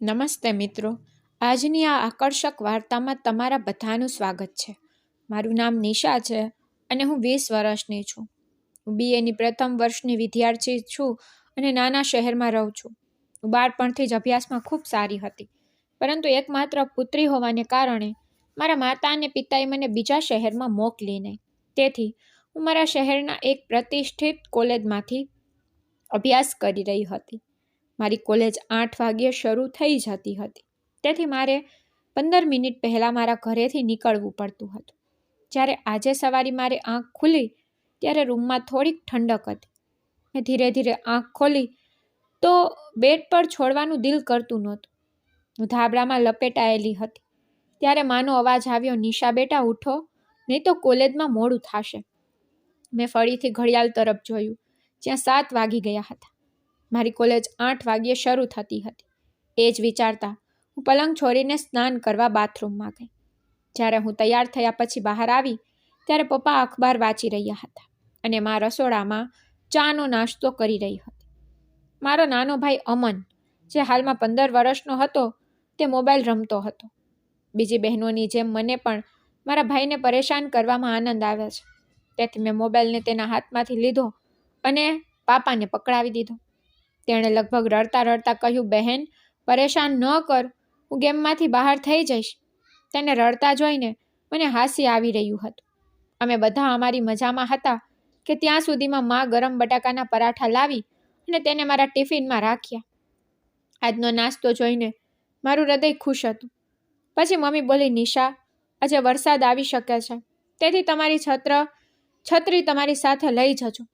નમસ્તે મિત્રો, આજની આ આકર્ષક વાર્તામાં તમારા બધાનું સ્વાગત છે. મારું નામ નિશા છે અને હું 20 વર્ષની છું. હું BAની પ્રથમ વર્ષની વિદ્યાર્થી છું અને નાના શહેરમાં રહું છું. હું બાળપણથી જ અભ્યાસમાં ખૂબ સારી હતી, પરંતુ એકમાત્ર પુત્રી હોવાને કારણે મારા માતા અને પિતાએ મને બીજા શહેરમાં મોકલી નહીં. તેથી હું મારા શહેરના એક પ્રતિષ્ઠિત કોલેજમાંથી અભ્યાસ કરી રહી હતી. મારી કોલેજ 8 વાગ્યે શરૂ થઈ જતી હતી, તેથી મારે 15 મિનિટ પહેલાં મારા ઘરેથી નીકળવું પડતું હતું. જ્યારે આજે સવારે મારી આંખ ખુલી ત્યારે રૂમમાં થોડીક ઠંડક હતી. મેં ધીરે ધીરે આંખ ખોલી તો બેડ પર છોડવાનું દિલ કરતું નહોતું. હું ધાબળામાં લપેટાયેલી હતી. ત્યારે માનો અવાજ આવ્યો, નિશા બેટા ઉઠો, નહીં તો કોલેજમાં મોડું થશે. મેં ફરીથી ઘડિયાળ તરફ જોયું, જ્યાં 7 વાગી ગયા હતા. મારી કોલેજ 8 વાગ્યે શરૂ થતી હતી. એ જ વિચારતા હું પલંગ છોડીને સ્નાન કરવા બાથરૂમમાં ગઈ. જ્યારે હું તૈયાર થયા પછી બહાર આવી ત્યારે પપ્પા અખબાર વાંચી રહ્યા હતા અને મા રસોડામાં ચાનો નાસ્તો કરી રહી હતી. મારો નાનો ભાઈ અમન, જે હાલમાં 15 વર્ષનો હતો, તે મોબાઈલ રમતો હતો. બીજી બહેનોની જેમ મને પણ મારા ભાઈને પરેશાન કરવામાં આનંદ આવે છે. તેથી મેં મોબાઈલને તેના હાથમાંથી લીધો અને પાપાને પકડાવી દીધો. તેણે લગભગ રડતા રડતા કહ્યું, બહેન પરેશાન ન કર, હું ગેમમાંથી બહાર થઈ જઈશ. તેને રડતા જોઈને મને હાસી આવી રહ્યું હતું. અમે બધા અમારી મજામાં હતા કે ત્યાં સુધીમાં મા ગરમ બટાકાના પરાઠા લાવી અને તેને મારા ટિફિનમાં રાખ્યા. આજનો નાસ્તો જોઈને મારું હૃદય ખુશ હતું. પછી મમ્મી બોલી, નિશા, આજે વરસાદ આવી શકે છે, તેથી તમારી છત્રી તમારી સાથે લઈ જજો.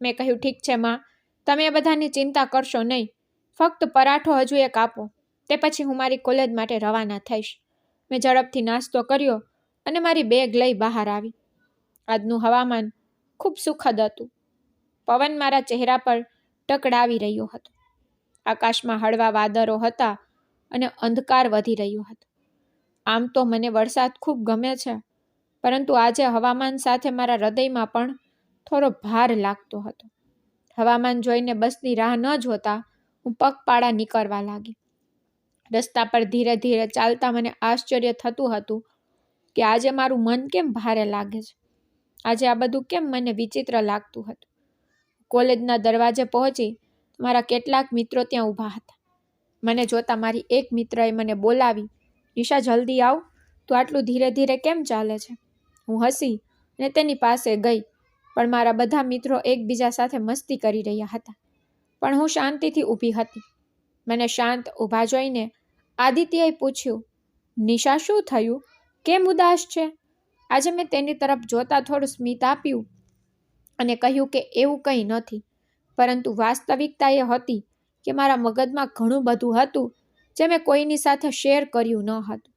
મેં કહ્યું, ઠીક છે માં, તમે એ બધાની ચિંતા કરશો નહીં, ફક્ત પરાઠો હજુ એક આપો, તે પછી હું મારી કોલેજ માટે રવાના થઈશ. મેં ઝડપથી નાસ્તો કર્યો અને મારી બેગ લઈ બહાર આવી. આજનું હવામાન ખૂબ સુખદ હતું. પવન મારા ચહેરા પર ટકડાવી રહ્યો હતો. આકાશમાં હળવા વાદળો હતા અને અંધકાર વધી રહ્યો હતો. આમ તો મને વરસાદ ખૂબ ગમે છે, પરંતુ આજે હવામાન સાથે મારા હૃદયમાં પણ થોડો ભાર લાગતો હતો. હવામાન જોઈને બસની રાહ ન જોતા હું પગપાળા નીકળવા લાગી. રસ્તા પર ધીરે ધીરે ચાલતા મને આશ્ચર્ય થતું હતું કે આજે મારું મન કેમ ભારે લાગે છે. આજે આ બધું કેમ મને વિચિત્ર લાગતું હતું. કોલેજના દરવાજે પહોંચી મારા કેટલાક મિત્રો ત્યાં ઊભા હતા. મને જોતા મારી એક મિત્રએ મને બોલાવી, નિશા જલ્દી આવ, તું આટલું ધીરે ધીરે કેમ ચાલે છે? હું હસી અને તેની પાસે ગઈ, પણ મારા બધા મિત્રો એકબીજા સાથે મસ્તી કરી રહ્યા હતા. પણ હું શાંતિથી ઊભી હતી. મને શાંત ઊભા જોઈને આદિત્યએ પૂછ્યું, નિશા શું થયું? કેમ ઉદાસ છે? આજે મેં તેની તરફ જોતા થોડું સ્મિત આપ્યું અને કહ્યું કે એવું કંઈ નથી, પરંતુ વાસ્તવિકતા એ હતી કે મારા મગજમાં ઘણું બધું હતું જે મેં કોઈની સાથે શેર કર્યું ન હતું.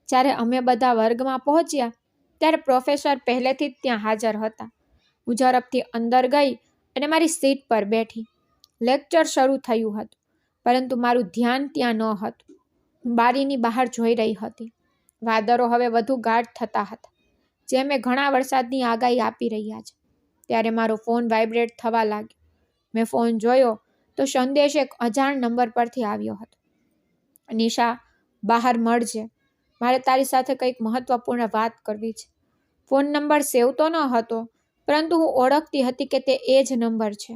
જ્યારે અમે બધા વર્ગમાં પહોંચ્યા ત્યારે પ્રોફેસર પહેલેથી જ ત્યાં હાજર હતા. હું ઝડપથી અંદર ગઈ અને મારી સીટ પર બેઠી. લેક્ચર શરૂ થયું હતું, પરંતુ મારું ધ્યાન ત્યાં ન હતું. હું બારીની બહાર જોઈ રહી હતી. વાદળો હવે વધુ ગાઢ થતા હતા, જે મેં ઘણા વરસાદની આગાહી આપી રહ્યા છે. ત્યારે મારો ફોન વાઇબ્રેટ થવા લાગ્યો. મેં ફોન જોયો તો સંદેશ એક અજાણ નંબર પરથી આવ્યો હતો. નિશા, બહાર મળજે, મારે તારી સાથે કંઈક મહત્વપૂર્ણ વાત કરવી છે. ફોન નંબર સેવ તો ન હતો, પરંતુ હું ઓળખતી હતી કે તે એ જ નંબર છે.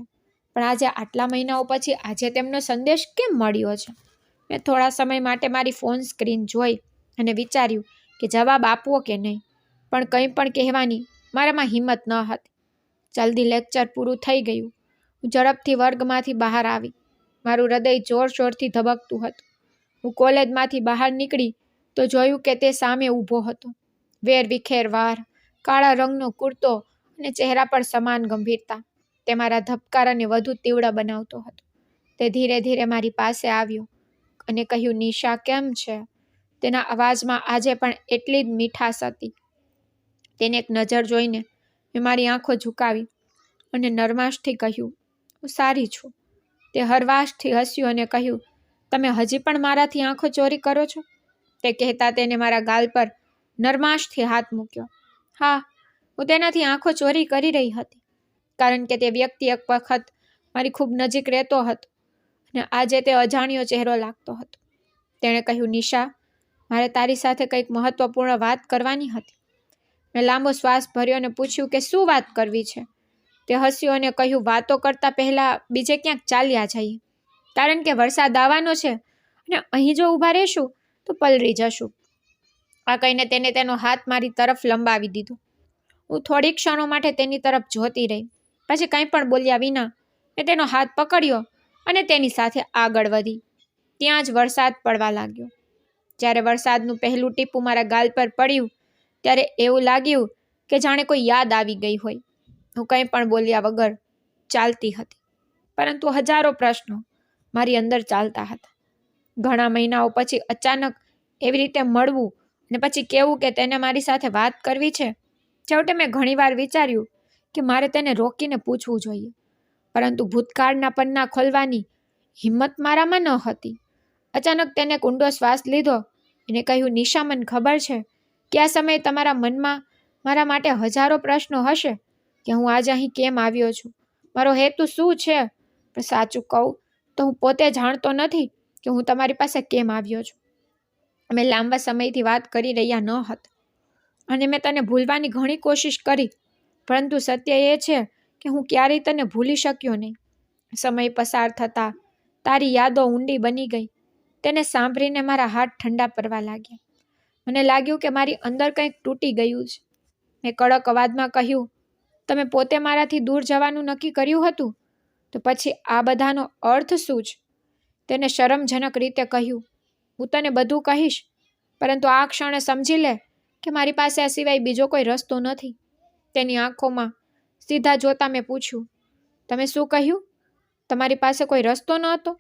પણ આજે આટલા મહિનાઓ પછી આજે તેમનો સંદેશ કેમ મળ્યો છે? મેં થોડા સમય માટે મારી ફોન સ્ક્રીન જોઈ અને વિચાર્યું કે જવાબ આપવો કે નહીં, પણ કંઈ પણ કહેવાની મારામાં હિંમત ન હતી. જલ્દી લેક્ચર પૂરું થઈ ગયું. હું ઝડપથી વર્ગમાંથી બહાર આવી. મારું હૃદય જોરશોરથી ધબકતું હતું. હું કોલેજમાંથી બહાર નીકળી તો જોયું કે તે સામે ઊભો હતો. વેરવિખેર વાળ, કાળા રંગનો કુર્તો અને ચહેરા પર સમાન ગંભીરતા. તે મારા ધબકારાને વધુ તીવ્ર બનાવતો હતો. તે ધીરે ધીરે મારી પાસે આવ્યો અને કહ્યું, નિશા કેમ છે? તેના અવાજમાં આજે પણ એટલી જ મીઠાશ હતી. તેને એક નજર જોઈને મેં મારી આંખો ઝુકાવી અને નરમાશથી કહ્યું, હું સારી છું. તે હરવાશથી હસ્યું અને કહ્યું, તમે હજી પણ મારાથી આંખો ચોરી કરો છો? તે કહેતા તેને મારા ગાલ પર નરમાશથી હાથ મૂક્યો. હા, હું તેનાથી આંખો ચોરી કરી રહી હતી, કારણ કે તે વ્યક્તિ એક વખત મારી ખૂબ નજીક રહેતો હતો અને આજે તે અજાણ્યો ચહેરો લાગતો હતો. તેણે કહ્યું, નિશા, મારે તારી સાથે કંઈક મહત્વપૂર્ણ વાત કરવાની હતી. મેં લાંબો શ્વાસ ભર્યો અને પૂછ્યું કે શું વાત કરવી છે. તે હસ્યો અને કહ્યું, વાતો કરતા પહેલા બીજે ક્યાંક ચાલ્યા જઈએ, કારણ કે વરસાદ આવવાનો છે અને અહીં જો ઊભા રહેશું તો પલળી જશું. આ કહીને તેને તેનો હાથ મારી તરફ લંબાવી દીધો. હું થોડી ક્ષણો માટે તેની તરફ જોતી રહી. પછી કંઈ પણ બોલ્યા વિના મેં તેનો હાથ પકડ્યો અને તેની સાથે આગળ વધી. ત્યાં જ વરસાદ પડવા લાગ્યો. જ્યારે વરસાદનું પહેલું ટીપું મારા ગાલ પર પડ્યું ત્યારે એવું લાગ્યું કે જાણે કોઈ યાદ આવી ગઈ હોય. હું કંઈ પણ બોલ્યા વગર ચાલતી હતી, પરંતુ હજારો પ્રશ્નો મારી અંદર ચાલતા હતા. ઘણા મહિનાઓ પછી અચાનક એવી રીતે મળવું અને પછી કહેવું કે તેને મારી સાથે વાત કરવી છે. છેવટે મેં ઘણીવાર વિચાર્યું કે મારે તેને રોકીને પૂછવું જોઈએ, પરંતુ ભૂતકાળના પન્ના ખોલવાની હિંમત મારામાં ન હતી. અચાનક તેને ઊંડો શ્વાસ લીધો અને કહ્યું, નિશા, મને ખબર છે કે આ સમયે તમારા મનમાં મારા માટે હજારો પ્રશ્નો હશે કે હું આજે અહીં કેમ આવ્યો છું, મારો હેતુ શું છે. પણ સાચું કહું તો હું પોતે જાણતો નથી કે હું તમારી પાસે કેમ આવ્યો છું. અમે લાંબા સમયથી વાત કરી રહ્યા ન હતા અને મેં તને ભૂલવાની ઘણી કોશિશ કરી, પરંતુ સત્ય એ છે કે હું ક્યારેય તને ભૂલી શક્યો નહીં. સમય પસાર થતાં તારી યાદો ઊંડી બની ગઈ. તેને સાંભળીને મારા હાથ ઠંડા પડવા લાગ્યા. મને લાગ્યું કે મારી અંદર કંઈક તૂટી ગયું છે. મેં કડક અવાજમાં કહ્યું, તમે પોતે મારાથી દૂર જવાનું નક્કી કર્યું હતું, તો પછી આ બધાનો અર્થ શું છે? તેને શરમજનક રીતે કહ્યું, હું તને બધું કહીશ, પરંતુ આ ક્ષણે સમજી લે કે મારી પાસે આ સિવાય બીજો કોઈ રસ્તો નથી. તેની આંખોમાં સીધા જોતા મેં પૂછ્યું, તમે શું કહ્યું? તમારી પાસે કોઈ રસ્તો ન હતો?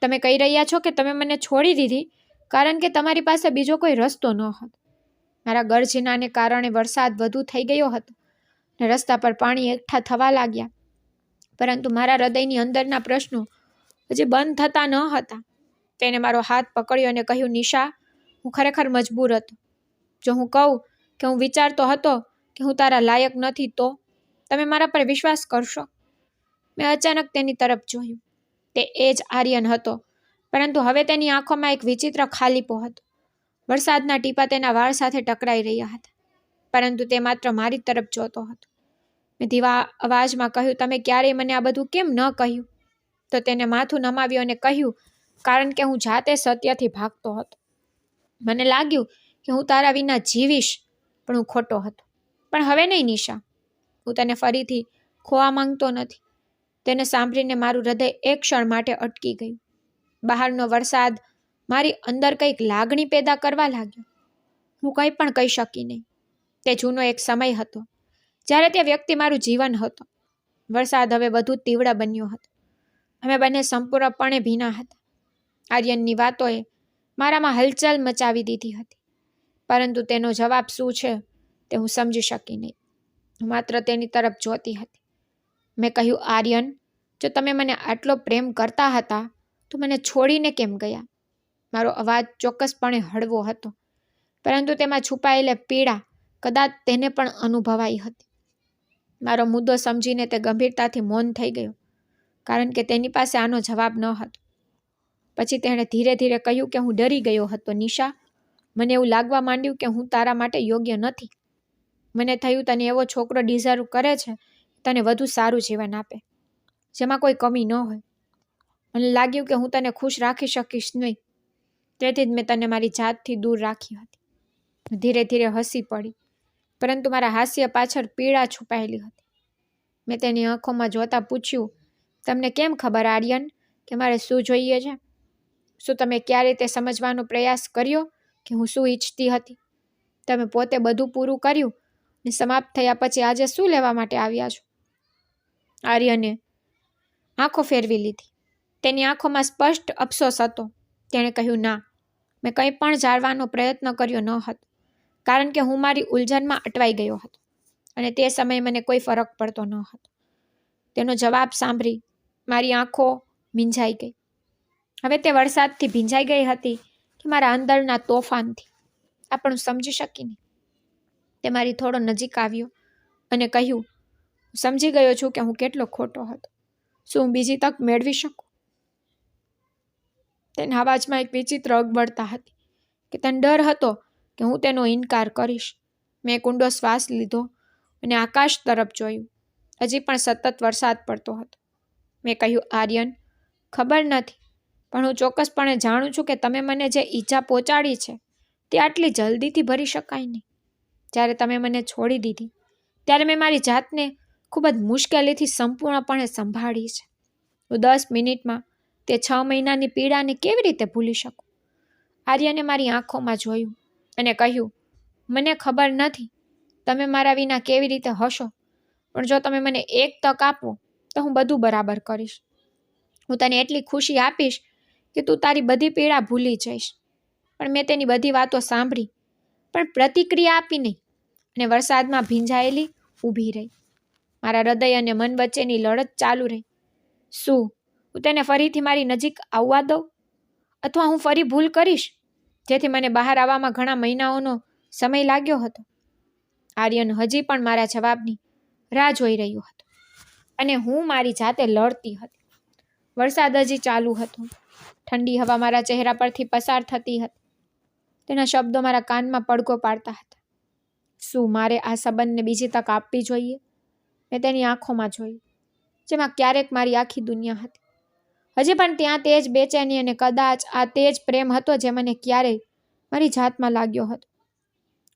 તમે કહી રહ્યા છો કે તમે મને છોડી દીધી કારણ કે તમારી પાસે બીજો કોઈ રસ્તો ન હતો. મારા ગર્જનાને કારણે વરસાદ વધુ થઈ ગયો હતો અને રસ્તા પર પાણી એકઠા થવા લાગ્યા, પરંતુ મારા હૃદયની અંદરના પ્રશ્નો હજી બંધ થતા ન હતા. તેને મારો હાથ પકડ્યો અને કહ્યું, નિશા, હું ખરેખર મજબૂર હતો. જો હું કહું કે હું વિચારતો હતો કે હું તારા લાયક નથી તો તમે મારા પર વિશ્વાસ કરશો? મેં અચાનક તેની તરફ જોયું. તે એ જ આર્યન હતો, પરંતુ હવે તેની આંખોમાં એક વિચિત્ર ખાલીપો હતો. વરસાદના ટીપા તેના વાળ સાથે ટકરાઈ રહ્યા હતા, પરંતુ તે માત્ર મારી તરફ જોતો હતો. મેં ધીમા અવાજમાં કહ્યું, તમે ક્યારેય મને આ બધું કેમ ન કહ્યું? તો તેને માથું નમાવ્યું અને કહ્યું, કારણ કે હું જાતે સત્યથી ભાગતો હતો. મને લાગ્યું કે હું તારા વિના જીવીશ, પણ હું ખોટો હતો. પણ હવે નહીં નિશા, હું તને ફરીથી ખોવા માંગતો નથી. તેને સાંભળીને મારું હૃદય એક ક્ષણ માટે અટકી ગયું. બહારનો વરસાદ મારી અંદર કંઈક લાગણી પેદા કરવા લાગ્યો. હું કંઈ પણ કહી શકી નહીં. તે જૂનો એક સમય હતો જ્યારે તે વ્યક્તિ મારું જીવન હતો. વરસાદ હવે વધુ તીવ્ર બન્યો હતો. અમે બંને સંપૂર્ણપણે ભીના હતા. આર્યનની વાતોએ મારામાં હલચલ મચાવી દીધી હતી, પરંતુ તેનો જવાબ શું છે તે હું સમજી શકી નહીં. હું માત્ર તેની તરફ જોતી હતી. મેં કહ્યું, આર્યન, જો તમે મને આટલો પ્રેમ કરતા હતા તો મને છોડીને કેમ ગયા? મારો અવાજ ચોક્કસપણે હળવો હતો, પરંતુ તેમાં છુપાયેલી પીડા કદાચ તેને પણ અનુભવાઈ હતી. મારો મુદ્દો સમજીને તે ગંભીરતાથી મૌન થઈ ગયો, કારણ કે તેની પાસે આનો જવાબ ન હતો. પછી તેણે ધીરે ધીરે કહ્યું કે હું ડરી ગયો હતો નિશા. મને એવું લાગવા માંડ્યું કે હું તારા માટે યોગ્ય નથી. મને થયું તને એવો છોકરો ડિઝર્વ કરે છે તને વધુ સારું જીવન આપે, જેમાં કોઈ કમી ન હોય. મને લાગ્યું કે હું તને ખુશ રાખી શકીશ નહીં, તેથી જ મેં તને મારી જાતથી દૂર રાખી હતી. ધીરે ધીરે હસી પડી, પરંતુ મારા હાસ્ય પાછળ પીડા છુપાયેલી હતી. મેં તેની આંખોમાં જોતા પૂછ્યું, તમને કેમ ખબર આર્યન કે મારે શું જોઈએ છે? શું તમે ક્યારેય તે સમજવાનો પ્રયાસ કર્યો કે હું શું ઈચ્છતી હતી? તમે પોતે બધું પૂરું કર્યું અને સમાપ્ત થયા પછી આજે શું લેવા માટે આવ્યા છો? આર્યને આંખો ફેરવી લીધી. તેની આંખોમાં સ્પષ્ટ અફસોસ હતો. તેણે કહ્યું, ના, મેં કંઈ પણ જાણવાનો પ્રયત્ન કર્યો ન હતો, કારણ કે હું મારી ઉલઝનમાં અટવાઈ ગયો હતો અને તે સમયે મને કોઈ ફરક પડતો ન હતો. તેનો જવાબ સાંભળી મારી આંખો મીંજાઈ ગઈ. હવે તે વરસાદથી ભીંજાઈ ગઈ હતી કે મારા અંદરના તોફાનથી. આ પણ હું સમજી શકી નહીં. તે મારી થોડો નજીક આવ્યો અને કહ્યું, હું સમજી ગયો છું કે હું કેટલો ખોટો હતો. શું હું બીજી તક મેળવી શકું? તેના અવાજમાં એક વિચિત્ર અગવડતા હતી કે તને ડર હતો કે હું તેનો ઇનકાર કરીશ. મેં ઊંડો શ્વાસ લીધો અને આકાશ તરફ જોયું. હજી પણ સતત વરસાદ પડતો હતો. મેં કહ્યું, આર્યન, ખબર નથી, પણ હું ચોક્કસપણે જાણું છું કે તમે મને જે ઈજા પહોંચાડી છે તે આટલી જલ્દીથી ભરી શકાય નહીં. જ્યારે તમે મને છોડી દીધી ત્યારે મેં મારી જાતને ખૂબ જ મુશ્કેલીથી સંપૂર્ણપણે સંભાળી છે. હું 10 મિનિટમાં તે 6 મહિનાની પીડાને કેવી રીતે ભૂલી શકું? આર્યને મારી આંખોમાં જોયું અને કહ્યું, મને ખબર નથી તમે મારા વિના કેવી રીતે હશો, પણ જો તમે મને એક તક આપો તો હું બધું બરાબર કરીશ. હું તને એટલી ખુશી આપીશ કે તું તારી બધી પીડા ભૂલી જઈશ. પણ મેં તેની બધી વાતો સાંભળી, પણ પ્રતિક્રિયા આપી નહીં અને વરસાદમાં ભીંજાયેલી ઊભી રહી. મારા હૃદય અને મન વચ્ચેની લડત ચાલુ રહી. શું હું તેને ફરીથી મારી નજીક આવવા દઉં, અથવા હું ફરી ભૂલ કરીશ જેથી મને બહાર આવવામાં ઘણા મહિનાઓનો સમય લાગ્યો હતો? આર્યન હજી પણ મારા જવાબની રાહ જોઈ રહ્યો હતો અને હું મારી જાતે લડતી હતી. વરસાદ હજી ચાલુ હતો. ઠંડી હવા મારા ચહેરા પરથી પસાર થતી હતી. તેના શબ્દો મારા કાનમાં પડઘો પાડતા હતા. શું મારે આ સંબંધને બીજી તક આપવી જોઈએ? મેં તેની આંખોમાં જોયું, જેમાં ક્યારેક મારી આખી દુનિયા હતી. હજી પણ ત્યાં તે જ બેચેની અને કદાચ આ તે જ પ્રેમ હતો જે મને ક્યારેય મારી જાતમાં લાગ્યો હતો.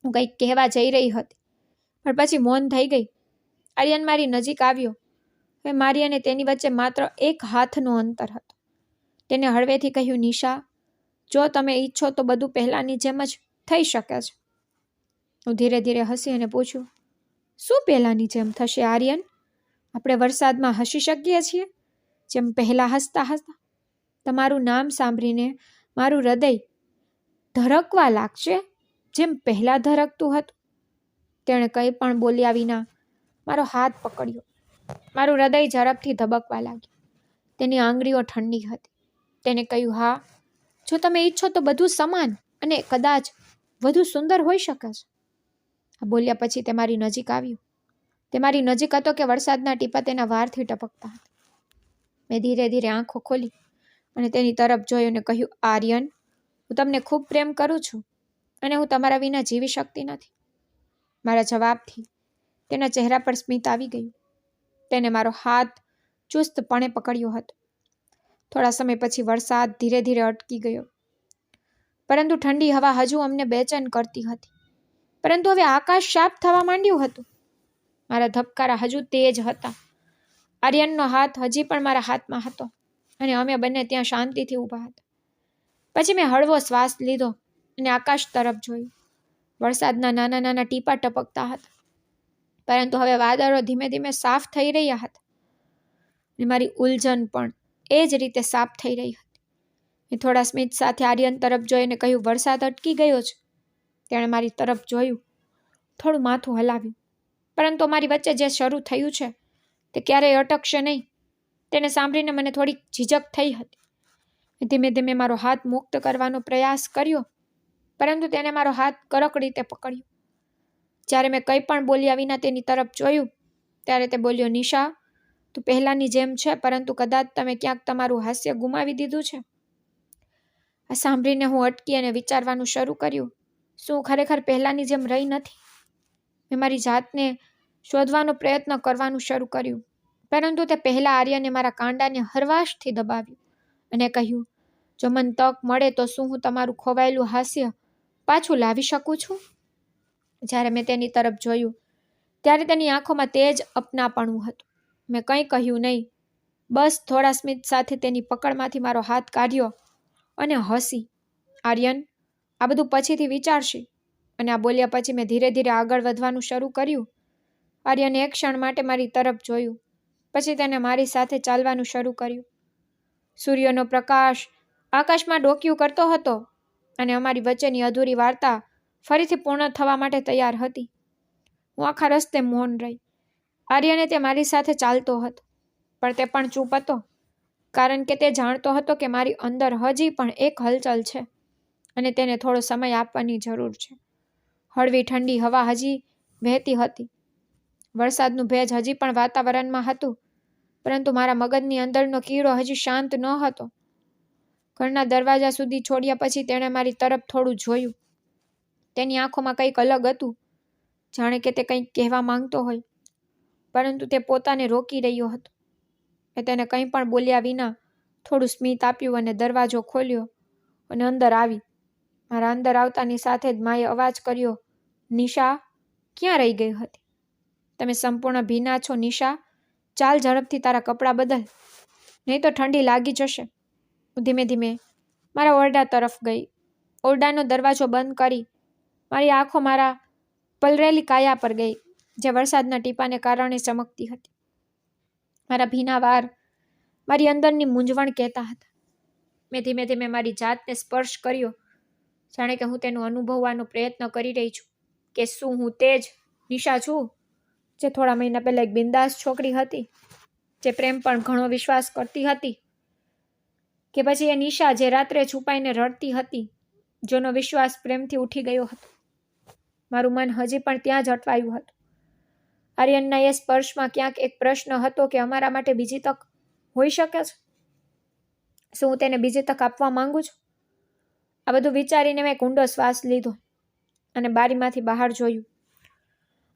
હું કંઈક કહેવા જઈ રહી હતી, પણ પછી મૌન થઈ ગઈ. આર્યન મારી નજીક આવ્યો. હવે મારી અને તેની વચ્ચે માત્ર એક હાથનું અંતર હતું. તેને હળવેથી કહ્યું, નિશા, જો તમે ઈચ્છો તો બધું પહેલાંની જેમ જ થઈ શકે છે. હું ધીરે ધીરે હસી અને પૂછ્યું, શું પહેલાંની જેમ થશે આર્યન? આપણે વરસાદમાં હસી શકીએ છીએ જેમ પહેલાં હસતા હતા? તમારું નામ સાંભળીને મારું હૃદય ધડકવા લાગશે જેમ પહેલાં ધડકતું હતું. તેણે કંઈ પણ બોલ્યા વિના મારો હાથ પકડ્યો. મારું હૃદય ઝડપથી ધબકવા લાગ્યું. તેની આંગળીઓ ઠંડી હતી. તેને કહ્યું, હા, જો તમે ઈચ્છો તો બધું સમાન અને કદાચ વધુ સુંદર હોઈ શકે છે. આ બોલ્યા પછી તે મારી નજીક આવ્યું. તે મારી નજીક હતો કે વરસાદના ટીપા તેના વારથી ટપકતા હતા. મેં ધીરે ધીરે આંખો ખોલી અને તેની તરફ જોઈ અને કહ્યું, આર્યન, હું તમને ખૂબ પ્રેમ કરું છું અને હું તમારા વિના જીવી શકતી નથી. મારા જવાબથી તેના ચહેરા પર સ્મિત આવી ગયું. તેને મારો હાથ ચુસ્તપણે પકડ્યો હતો. થોડા સમય પછી વરસાદ ધીરે ધીરે અટકી ગયો, પરંતુ ઠંડી હવા હજુ અમને બેચેન કરતી હતી. પરંતુ હવે આકાશ સાફ થવા માંડ્યું હતું. મારા ધબકારા હજુ તેજ હતા. આર્યનનો હાથ હજી પણ મારા હાથમાં હતો અને અમે બંને ત્યાં શાંતિથી ઊભા હતા. પછી મેં હળવો શ્વાસ લીધો અને આકાશ તરફ જોયું. વરસાદના નાના નાના ટીપા ટપકતા હતા, પરંતુ હવે વાદળો ધીમે ધીમે સાફ થઈ રહ્યા હતા અને મારી ઉલઝન પણ એ જ રીતે સાફ થઈ રહી હતી. મેં થોડા સ્મિત સાથે આર્યન તરફ જોઈને કહ્યું, વરસાદ અટકી ગયો છે. તેણે મારી તરફ જોયું, થોડું માથું હલાવ્યું, પરંતુ મારી વચ્ચે જે શરૂ થયું છે તે ક્યારેય અટકશે નહીં. તેને સાંભળીને મને થોડીક ઝીઝક થઈ હતી. ધીમે ધીમે મારો હાથ મુક્ત કરવાનો પ્રયાસ કર્યો, પરંતુ તેને મારો હાથ કડક રીતે પકડ્યો. જ્યારે મેં કંઈ પણ બોલ્યા વિના તેની તરફ જોયું ત્યારે તે બોલ્યો, નિશા, તું પહેલાંની જેમ છે, પરંતુ કદાચ તમે ક્યાંક તમારું હાસ્ય ગુમાવી દીધું છે. આ સાંભળીને હું અટકી અને વિચારવાનું શરૂ કર્યું. શું ખરેખર પહેલાંની જેમ રહી નથી? મેં મારી જાતને શોધવાનો પ્રયત્ન કરવાનું શરૂ કર્યું, પરંતુ તે પહેલા આર્યને મારા કાંડાને હરવાશથી દબાવ્યું અને કહ્યું, જો મને તક મળે તો શું હું તમારું ખોવાયેલું હાસ્ય પાછું લાવી શકું છું? જ્યારે મેં તેની તરફ જોયું ત્યારે તેની આંખોમાં તેજ અપનાપણું હતું. મેં કંઈ કહ્યું નહીં, બસ થોડા સ્મિત સાથે તેની પકડમાંથી મારો હાથ કાઢ્યો અને હસી. આર્યન, આ બધું પછીથી વિચારશે. અને આ બોલ્યા પછી મેં ધીરે ધીરે આગળ વધવાનું શરૂ કર્યું. આર્યને એક ક્ષણ માટે મારી તરફ જોયું, પછી તેને મારી સાથે ચાલવાનું શરૂ કર્યું. સૂર્યનો પ્રકાશ આકાશમાં ડોકિયું કરતો હતો અને અમારી વચ્ચેની અધૂરી વાર્તા ફરીથી પૂર્ણ થવા માટે તૈયાર હતી. હું આખા રસ્તે મૌન રહી. આર્યને તે મારી સાથે ચાલતો હતો, પણ તે પણ ચૂપ હતો, કારણ કે તે જાણતો હતો કે મારી અંદર હજી પણ એક હલચલ છે અને તેને થોડો સમય આપવાની જરૂર છે. હળવી ઠંડી હવા હજી વહેતી હતી. વરસાદનું ભેજ હજી પણ વાતાવરણમાં હતું, પરંતુ મારા મગજની અંદરનો કીડો હજી શાંત ન હતો. ઘરના દરવાજા સુધી છોડ્યા પછી તેણે મારી તરફ થોડું જોયું. તેની આંખોમાં કંઈક અલગ હતું, જાણે કે તે કંઈક કહેવા માંગતો હોય, પરંતુ તે પોતાને રોકી રહ્યો હતો. મેં તેને કંઈ પણ બોલ્યા વિના થોડું સ્મિત આપ્યું અને દરવાજો ખોલ્યો અને અંદર આવી. મારા અંદર આવતાની સાથે જ માએ અવાજ કર્યો, નિશા, ક્યાં રહી ગઈ હતી? તમે સંપૂર્ણ ભીના છો નિશા. ચાલ ઝડપથી તારા કપડાં બદલ, નહીં તો ઠંડી લાગી જશે. હું ધીમે ધીમે મારા ઓરડા તરફ ગઈ. ઓરડાનો દરવાજો બંધ કરી મારી આંખો મારા પલરેલી કાયા પર ગઈ, જે વરસાદના ટીપાને કારણે ચમકતી હતી. મારા ભીના વાળ મારી અંદરની મૂંઝવણ કહેતા હતા. મેં ધીમે ધીમે મારી જાતને સ્પર્શ કર્યો, જાણે કે હું તેનું અનુભવવાનો પ્રયત્ન કરી રહી છું કે શું હું તે જ નિશા છું જે થોડા મહિના પહેલા એક બિંદાસ છોકરી હતી, જે પ્રેમ પણ ઘણો વિશ્વાસ કરતી હતી, કે પછી એ નિશા જે રાત્રે છુપાઈને રડતી હતી, જેનો વિશ્વાસ પ્રેમથી ઉઠી ગયો હતો. મારું મન હજી પણ ત્યાં જ અટવાયું હતું. આર્યનના એ સ્પર્શમાં ક્યાંક એક પ્રશ્ન હતો કે અમારા માટે બીજી તક હોઈ શકે છે. શું હું તેને બીજી તક આપવા માંગુ છું? આ બધું વિચારીને મેં ઊંડો શ્વાસ લીધો અને બારીમાંથી બહાર જોયું.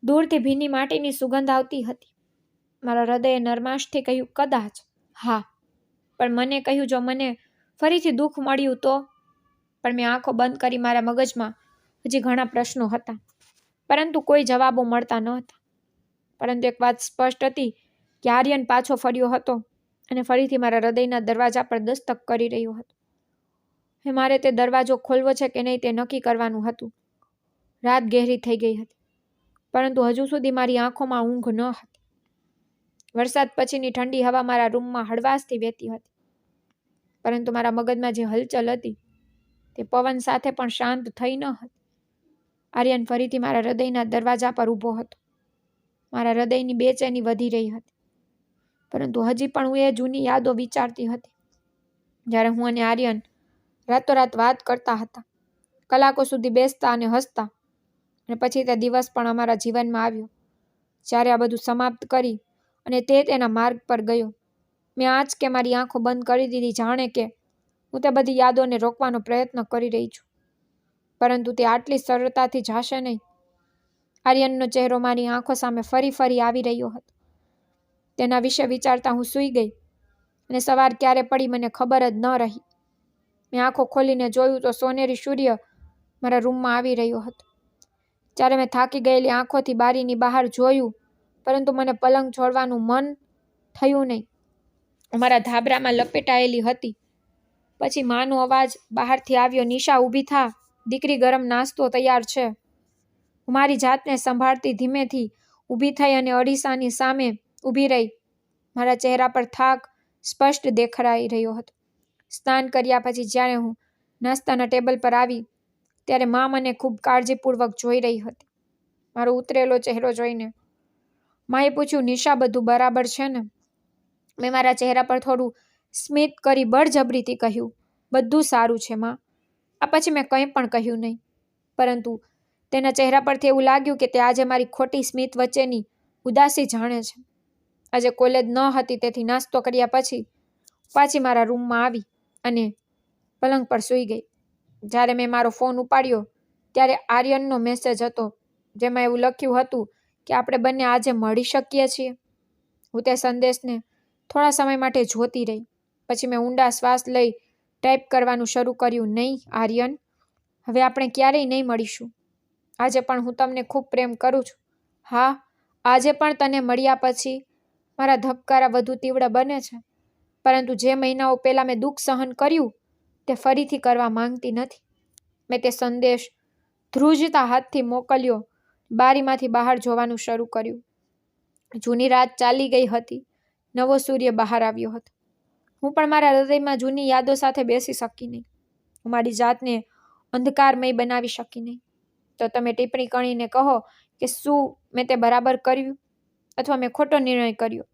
દૂરથી ભીની માટીની સુગંધ આવતી હતી. મારા હૃદયે નરમાશથી કહ્યું, કદાચ હા, પણ મને કહ્યું જો મને ફરીથી દુઃખ મળ્યું તો? પણ મેં આંખો બંધ કરી. મારા મગજમાં હજી ઘણા પ્રશ્નો હતા, પરંતુ કોઈ જવાબો મળતા ન હતા. પરંતુ એક વાત સ્પષ્ટ હતી કે આર્યન પાછો ફર્યો હતો અને ફરીથી મારા હૃદયના દરવાજા પર દસ્તક કરી રહ્યો હતો. મારે તે દરવાજો ખોલવો છે કે નહીં તે નક્કી કરવાનું હતું. રાત ગહેરી થઈ ગઈ હતી, પરંતુ હજુ સુધી મારી આંખોમાં ઊંઘ ન હતી. વરસાદ પછીની ઠંડી હવા મારા રૂમમાં હળવાશથી વહેતી હતી, પરંતુ મારા મગજમાં જે હલચલ હતી તે પવન સાથે પણ શાંત થઈ ન હતી. આર્યન ફરીથી મારા હૃદયના દરવાજા પર ઊભો હતો. મારા હૃદયની બેચેની વધી રહી હતી, પરંતુ હજી પણ હું એ જૂની યાદો વિચારતી હતી, જ્યારે હું અને આર્યન રાતોરાત વાત કરતા હતા, કલાકો સુધી બેસતા અને હસતા. અને પછી તે દિવસ પણ અમારા જીવનમાં આવ્યો, જ્યારે આ બધું સમાપ્ત કરી અને તે તેના માર્ગ પર ગયો. મેં આજ કે મારી આંખો બંધ કરી દીધી, જાણે કે હું તે બધી યાદોને રોકવાનો પ્રયત્ન કરી રહી છું, પરંતુ તે આટલી સરળતાથી જશે નહીં. આર્યનનો ચહેરો મારી આંખો સામે ફરી ફરી આવી રહ્યો હતો. તેના વિશે વિચારતા હું સૂઈ ગઈ અને સવાર ક્યારે પડી મને ખબર જ ન રહી. મેં આંખો ખોલીને જોયું તો સોનેરી સૂર્ય મારા રૂમમાં આવી રહ્યો હતો. જ્યારે મેં થાકી ગયેલી આંખોથી બારીની બહાર જોયું, પરંતુ મને પલંગ છોડવાનું મન થયું નહીં. મારા ધાબરામાં લપેટાયેલી હતી. પછી માનો અવાજ બહારથી આવ્યો, નિશા, ઊભી થા, દીકરી, ગરમ નાસ્તો તૈયાર છે. હું મારી જાતને સંભાળતી ધીમેથી ઊભી થઈ અને અરીસાની સામે ઊભી રહી. મારા ચહેરા પર થાક સ્પષ્ટ દેખાઈ રહ્યો હતો. સ્નાન કર્યા પછી જ્યારે હું નાસ્તાના ટેબલ પર આવી, ત્યારે મા મને ખૂબ કાળજીપૂર્વક જોઈ રહી હતી. મારો ઉતરેલો ચહેરો જોઈને માએ પૂછ્યું, નિશા, બધું બરાબર છે ને? મેં મારા ચહેરા પર થોડું સ્મિત કરી બળજબરીથી કહ્યું, બધું સારું છે માં. આ પછી મેં કંઈ પણ કહ્યું નહીં, પરંતુ તેના ચહેરા પરથી એવું લાગ્યું કે તે આજે મારી ખોટી સ્મિત વચ્ચેની ઉદાસી જાણે છે. આજે કોલેજ ન હતી, તેથી નાસ્તો કર્યા પછી પાછી મારા રૂમમાં આવી અને પલંગ પર સૂઈ ગઈ. જ્યારે મેં મારો ફોન ઉપાડ્યો ત્યારે આર્યનનો મેસેજ હતો, જેમાં એવું લખ્યું હતું કે આપણે બંને આજે મળી શકીએ છીએ. હું તે સંદેશને થોડા સમય માટે જોતી રહી. પછી મેં ઊંડા શ્વાસ લઈ ટાઈપ કરવાનું શરૂ કર્યું, નહીં આર્યન, હવે આપણે ક્યારેય નહીં મળીશું. આજે પણ હું તમને ખૂબ પ્રેમ કરું છું. હા, આજે પણ તને મળ્યા પછી મારા ધબકારા વધુ તીવ્ર બને છે, પરંતુ જે મહિનાઓ પહેલાં મેં દુઃખ સહન કર્યું તે ફરીથી કરવા માંગતી નથી. મેં તે સંદેશ ધ્રુજતા હાથથી મોકલ્યો. બારીમાંથી બહાર જોવાનું શરૂ કર્યું. જૂની રાત ચાલી ગઈ હતી. નવો સૂર્ય બહાર આવ્યો હતો. હું પણ મારા હૃદયમાં જૂની યાદો સાથે બેસી શકી નહીં. હું મારી જાતને અંધકારમય બનાવી શકી નહીં. તો તમે ટિપ્પણી કરીને કહો કે શું મેં તે બરાબર કર્યું અથવા મેં ખોટો નિર્ણય કર્યો.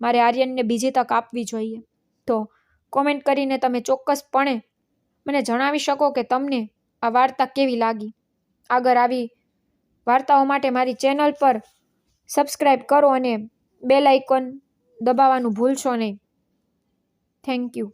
મારે આર્યનને બીજી તક આપવી જોઈએ. તો કોમેન્ટ કરીને તમે ચોક્કસપણે મને જણાવી શકો કે તમને આ વાર્તા કેવી લાગી. આગળ આવી વાર્તાઓ માટે મારી ચેનલ પર સબસ્ક્રાઈબ કરો અને બેલ આઇકોન દબાવવાનું ભૂલશો નહીં. Thank you.